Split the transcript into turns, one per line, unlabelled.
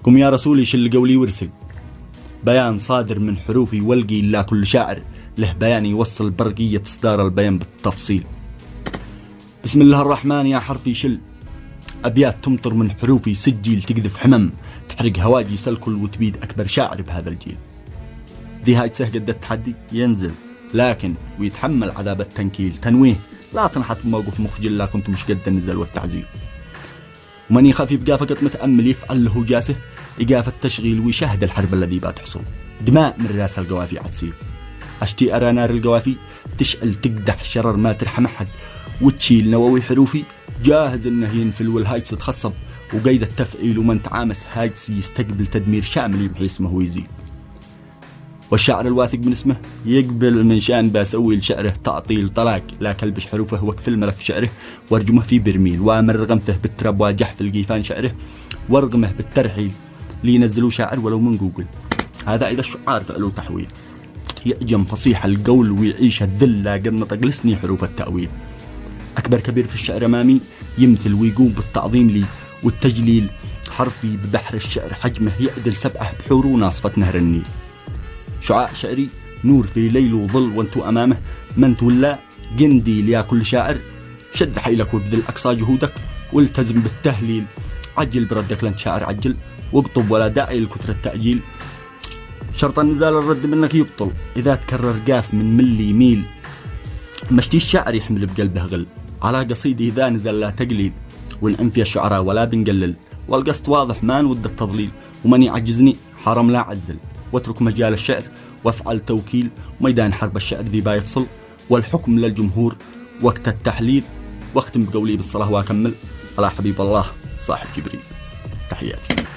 قم يا رسولي شل قولي وارسل، بيان صادر من حروفي والقي لا كل شاعر له بيان يوصل برقية إصدار البيان بالتفصيل. بسم الله الرحمن يا حرفي شل، أبيات تمطر من حروفي سجيل تقذف حمم تحرق هواجي سلكل وتبيد أكبر شاعر بهذا الجيل. ذي هاي تسه قد التحدي ينزل لكن ويتحمل عذاب التنكيل. تنويه لا تنحط بموقف مخجل لا كنت مش قد النزل والتعزيل. ومن يخاف يبقى فقط متأمل يفعل له جاسه إيقاف التشغيل ويشاهد الحرب الذي بتحصل. دماء من راس القوافي عتسيل، أشتي أرى نار القوافي تشعل تقدح شرر ما ترحم أحد وتشيل نووي حروفي جاهز إنه ينفل والهاجس تخصب وقيد التفعيل ومن تعامس هاجس يستقبل تدمير شامل يمحي اسمه ويزيل. والشاعر الواثق من اسمه يقبل من شان بسوي لشعره تعطيل طلاق لا كلبش حروفه وقف الملف شعره وارجمه في برميل وامر غمثه بالتراب واجح في القيفان شعره وارغمه بالترحيل لينزلوا شاعر ولو من جوجل. هذا إذا الشعار فعلوا تحويل يأجم فصيح القول ويعيش الذل لا قد نطق لسني حروف التأويل. أكبر كبير في الشعر أمامي يمثل ويقوم بالتعظيم لي والتجليل حرفي ببحر الشعر حجمه يعدل 7 بحور وناصفة نهر النيل. شعاع شعري نور في ليل وظل وانتو أمامه من تولى قنديل يا كل شاعر شد حيلك وابذل أقصى جهودك والتزم بالتهليل عجل بردك لن شاعر عجل واقطب ولا داعي لكثرة التأجيل. شرط النزال الرد منك يبطل إذا تكرر قاف من ملي ميل مشتي الشاعر يحمل بقلبه غل على قصيدي إذا نزل لا تقليل ونأنفي الشعراء ولا بنقلل والقصد واضح ما نود التضليل ومن يعجزني حرم لا عزل واترك مجال الشعر وافعل توكيل ميدان حرب الشعر ذي بايفصل والحكم للجمهور وقت التحليل. واختم بقولي بالصلاة واكمل على حبيب الله صاحب جبريل. تحياتي.